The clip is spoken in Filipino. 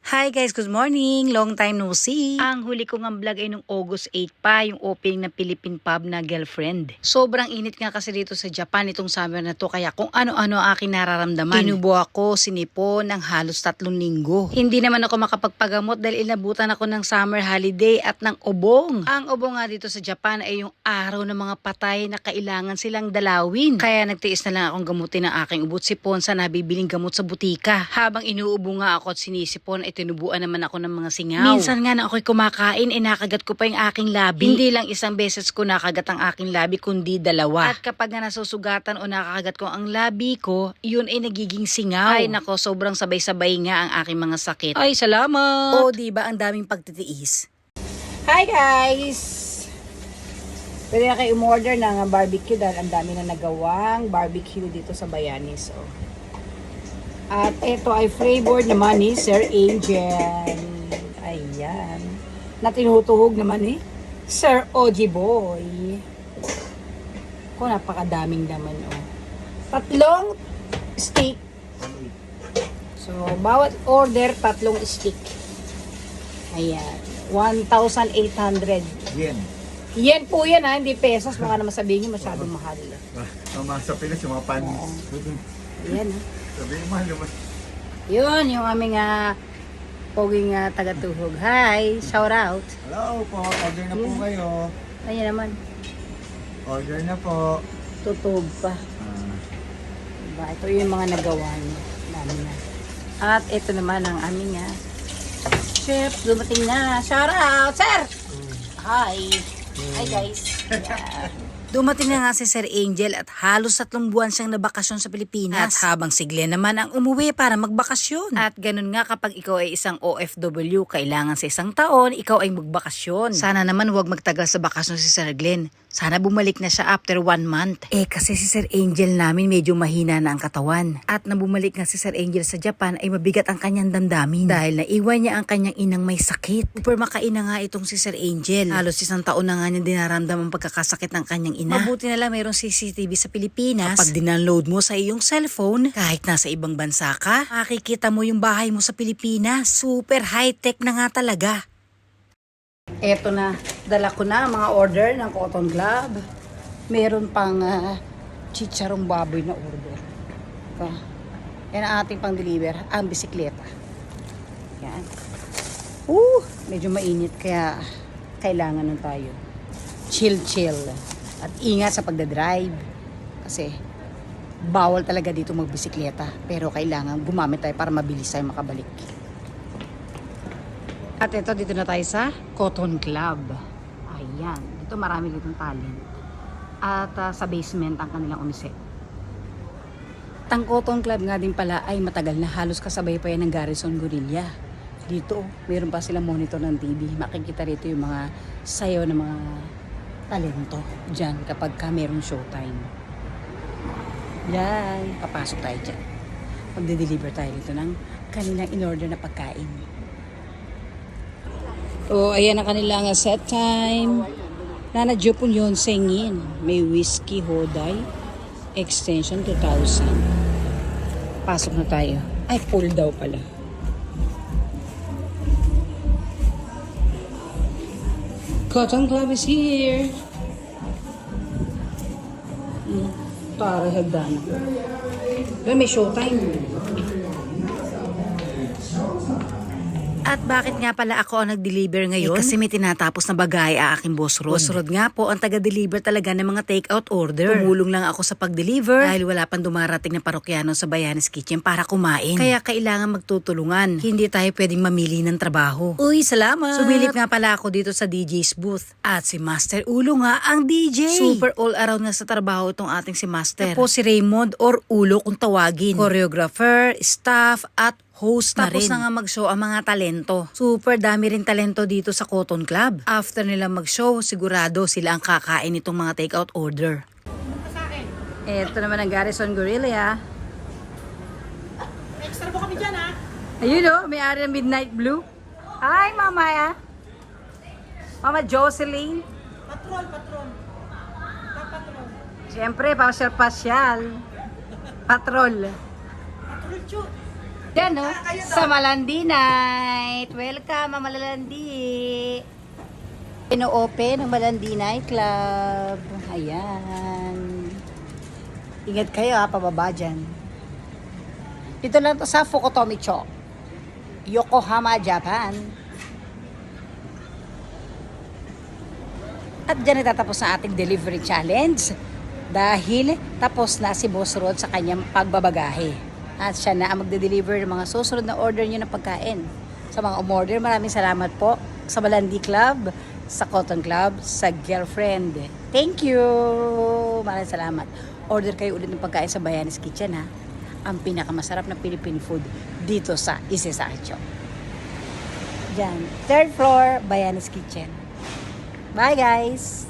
Hi guys, good morning! Long time no see! Ang huli kong ang vlog ay nung August 8 pa, yung opening ng Philippine pub na Girlfriend. Sobrang init nga kasi dito sa Japan itong summer na to, kaya kung ano-ano aking nararamdaman. Tinubo ako, sinipon ng halos 3 linggo. Hindi naman ako makapagpagamot dahil inabutan ako ng summer holiday at ng ubong. Ang ubong nga dito sa Japan ay yung araw ng mga patay na kailangan silang dalawin. Kaya nagtiis na lang akong gamutin ng aking ubot sipon sa nabibiling gamot sa butika. Habang inuubo nga ako at sinisipon ay tinubuan naman ako ng mga singaw. Minsan nga na ako'y kumakain, nakagat ko pa yung aking labi. Hindi lang isang beses ko nakagat ang aking labi, kundi 2. At kapag nga nasusugatan o nakakagat ko ang labi ko, yun ay nagiging singaw. Ay nako, sobrang sabay-sabay nga ang aking mga sakit. Ay, salamat! O, diba ang daming pagtitiis? Hi guys! Pwede na kayo umorder ng barbecue dahil ang dami na nagawang barbecue dito sa Bayanis. Oh. At ito ay flavored naman ni Sir Angel. Ayan. Na tinutuhog naman ni Sir OG Boy. Ko napakadaming naman oh. 3 steak. So, bawat order 3 steak. Ayan. 1,800. Yen po yan ha, hindi pesos. Baka naman sabihin nyo masyadong mahal. Sa Pinas, yung mga panis. Ayan ha. Sabihin mahal naman. Yun, yung aming poging taga-tuhog. Hi, shout out. Hello po, order na po kayo. Ayan naman, Order na po. tutuhog pa. Diba? Ito yung mga nagawa niya. Dami na. At ito naman ang aming chef, dumating na. Shout out, sir! Hi! Hi guys! Yeah. Dumating na nga si Sir Angel at halos 3 buwan siyang nabakasyon sa Pilipinas. At habang sigli naman ang umuwi para magbakasyon. At ganun nga kapag ikaw ay isang OFW, kailangan sa 1 taon, ikaw ay magbakasyon. Sana naman huwag magtagal sa bakasyon si Sir Glenn. Sana bumalik na siya after 1 month. Kasi si Sir Angel namin medyo mahina na ang katawan. At nang bumalik nga si Sir Angel sa Japan ay mabigat ang kanyang damdamin. Dahil naiwan niya ang kanyang inang may sakit. Super makaina nga itong si Sir Angel. Halos 1 taon na nga niya dinaramdaman ang pagkakasakit ng kanyang ina. Mabuti na lang mayroong CCTV sa Pilipinas. Kapag dindownload mo sa iyong cellphone, kahit nasa ibang bansa ka, makikita mo yung bahay mo sa Pilipinas. Super high-tech na nga talaga. Eto na, dala ko na mga order ng Cotton Club. Meron pang chicharong baboy na order. Ito. Yan ang ating pang-deliver, ang bisikleta. Yan. Medyo mainit kaya kailangan nun tayo. Chill. At ingat sa pagdadrive. Kasi bawal talaga dito magbisikleta. Pero kailangan gumamit tayo para mabilis tayo makabalik. At ito, dito na tayo sa Cotton Club. Ayan. Dito marami ditong talent. At sa basement ang kanilang umiset. Ang Cotton Club nga din pala ay matagal na, halos kasabay pa yan ng Garrison Guerrilla. Dito, mayroon pa silang monitor ng TV. Makikita rito yung mga sayo ng mga talento dyan kapag ka mayroong showtime. Yan. Papasok tayo dyan. Pagde-deliver tayo dito ng kanilang in-order na pagkain. Ayan ang kanilang set time. Nanadyo po yun singin. May whiskey hoday. Extension 2,000. Pasok na tayo. Ay, full daw pala. Cotton Club is here. Para hagdan. Pero may showtime. At bakit nga pala ako ang nag-deliver ngayon? Kasi may tinatapos na bagay ang aking Boss Rod. Boss Rod nga po ang taga-deliver talaga ng mga take-out order. Tumulong lang ako sa pag-deliver dahil wala pang dumarating na parokyano sa Bayanis Kitchen para kumain. Kaya kailangan magtutulungan. Hindi tayo pwedeng mamili ng trabaho. Uy, salamat! Sumilip nga pala ako dito sa DJ's booth. At si Master Ulo nga ang DJ. Super all-around nga sa trabaho itong ating si Master. Tapos si Raymond or Ulo kung tawagin. Choreographer, staff, at host na rin. Tapos na nga mag-show ang mga talento. Super dami rin talento dito sa Cotton Club. After nila mag-show, sigurado sila ang kakain itong mga take-out order. Ito naman ang Garrison Guerrilla. Extra po kami dyan ha. Ayun o, may ari ng Midnight Blue. Hi, Mama. Mama Jocelyn. Patrol. Siyempre, pasyal. Patrol. Patrol shoot. Yan, no? Sa Malandi Night. Welcome, Mama Malandi. Ino-open ang Malandi Night Club. Ayan. Ingat kayo, ha, pababa dyan. Dito lang to sa Fukutomi-cho, Yokohama, Japan. At dyan natatapos ang ating delivery challenge dahil tapos na si Boss Rod sa kanyang pagbabagahe. At siya na ang magde-deliver ng mga susunod na order nyo ng pagkain. Sa mga umorder, maraming salamat po sa Malandi Club, sa Cotton Club, sa Girlfriend. Thank you! Maraming salamat. Order kayo ulit ng pagkain sa Bayanes Kitchen, ha? Ang pinakamasarap na Philippine food dito sa Isesacho. Diyan, third floor, Bayanes Kitchen. Bye, guys!